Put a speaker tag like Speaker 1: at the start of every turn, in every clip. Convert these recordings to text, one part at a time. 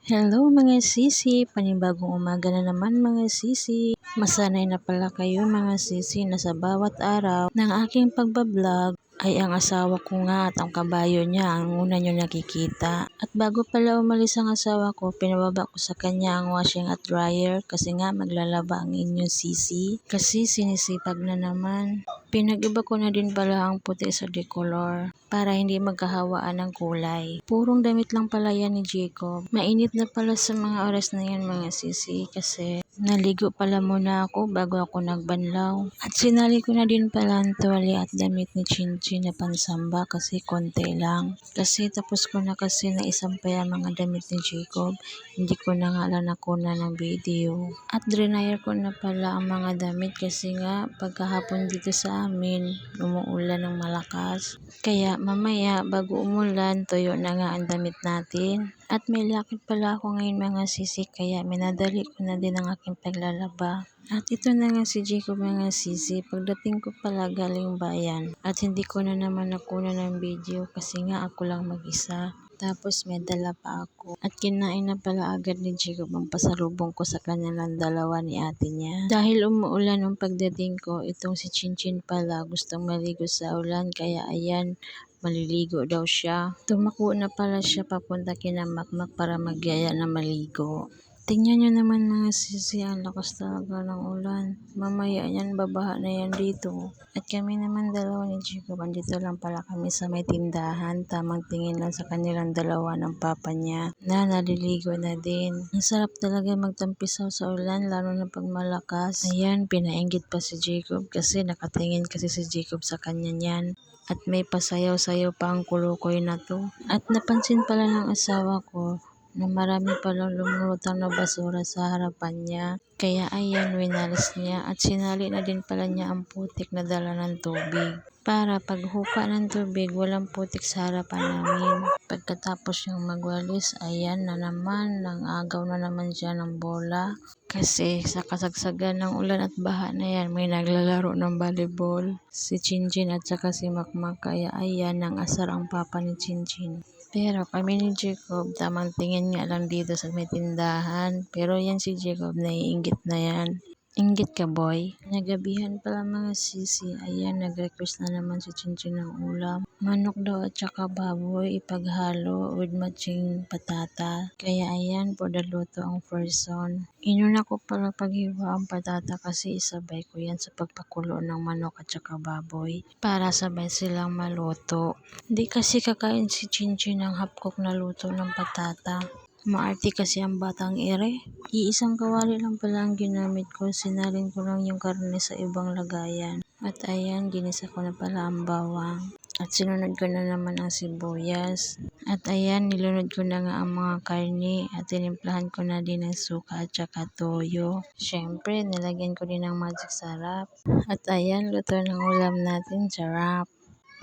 Speaker 1: Hello mga sisi, panibagong umaga na naman mga sisi. Masanay na pala kayo mga sisi na sa bawat araw ng aking pagbablog ay ang asawa ko nga at ang kabayo niya ang una nyo nakikita. At bago pala umalis ang asawa ko, pinababa ko sa kanya ang washing at dryer kasi nga maglalaba ang inyong sisi. Kasi sinisipag na naman. Pinag-iba ko na din pala ang puti sa decolor para hindi magkahawaan ng kulay. Purong damit lang pala yan ni Jacob. Mainit na pala sa mga oras na yan mga sisi kasi naligo pala muna ako bago ako nagbanlaw. At sinali ko na din pala ang tuwalya at damit ni Chinchin na pansamba kasi konti lang. Kasi tapos ko na kasi naisampay ang mga damit ni Jacob. Hindi ko na nga lang nakuna ng video. At dryer ko na pala ang mga damit kasi nga pagkahapon dito sa amin umuulan ng malakas. Kaya mamaya bago umulan tuyo na nga ang damit natin. At may lakad pala ako ngayon mga sisi kaya minadali ko na din ang aking paglalaba. At ito na nga si Jacob mga sisi, pagdating ko pala galing bayan at hindi ko na naman nakuna ng video kasi nga ako lang mag-isa. Tapos may dala pa ako at kinain na pala agad ni Jacob ang pasalubong ko sa kanilang dalawa ni ate niya. Dahil umuulan nung pagdating ko, itong si Chinchin pala gustong maligo sa ulan kaya ayan, maliligo daw siya. Tumako na pala siya papunta kina Makmak para magyaya na maligo. Tingnan nyo naman mga sisi, ang lakas talaga ng ulan. Mamaya yan, babaha na yan dito. At kami naman dalawa ni Jacob, andito lang pala kami sa may tindahan. Tamang tingin lang sa kanilang dalawa ng papa niya na naliligo na din. Ang sarap talaga magtampisaw sa ulan, lalo na pag malakas. Ayan, pinainggit pa si Jacob kasi nakatingin kasi si Jacob sa kanya niyan. At may pasayaw-sayaw pa ang kulukoy na to. At napansin pala ng asawa ko na marami palang lumulutang na basura sa harapan niya. Kaya ayan, winalis niya at sinali na din pala niya ang putik na dala ng tubig. Para paghupa ng tubig, walang putik sa harapan namin. Pagkatapos niyang magwalis, ayan na naman, nang-agaw na naman siya ng bola. Kasi sa kasagsagan ng ulan at baha na yan, may naglalaro ng volleyball. Si Chinchin at saka si Makmak, kaya ayan, nang asar ang papa ni Chinchin. Pero kami ni Jacob, tamang tingin nga lang dito sa may tindahan. Pero yan si Jacob, naiinggit na yan. Inggit ka boy. Nagabihan pala mga sisi. Ayan, nag-request na naman si Chinchin ng ulam. Manok daw at saka baboy ipaghalo with matching patata. Kaya ayan, luto ang person. Inuna ko pala paghiwa ang patata kasi isabay ko yan sa pagpakulo ng manok at saka baboy. Para sabay silang maluto. Di kasi kakain si Chinchin ng hapkok na luto ng patata. Maarte kasi ang batang ere. Iisang kawali lang pala ang ginamit ko. Sinalin ko lang yung karne sa ibang lagayan. At ayan, ginisa ko na pala ang bawang. At sinunod ko na naman ang sibuyas. At ayan, nilunod ko na nga ang mga karne. At tinimplahan ko na din ng suka at saka toyo. Syempre, nilagyan ko din ng magic sarap. At ayan, luto ng ulam natin, sarap.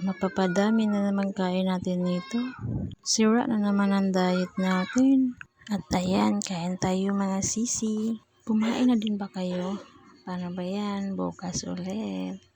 Speaker 1: Mapapadami na naman kain natin nito. Sira na naman ang diet natin. At ayan, kain tayo mga sisi. Kumain na din ba kayo? Paano ba yan? Bukas ulit.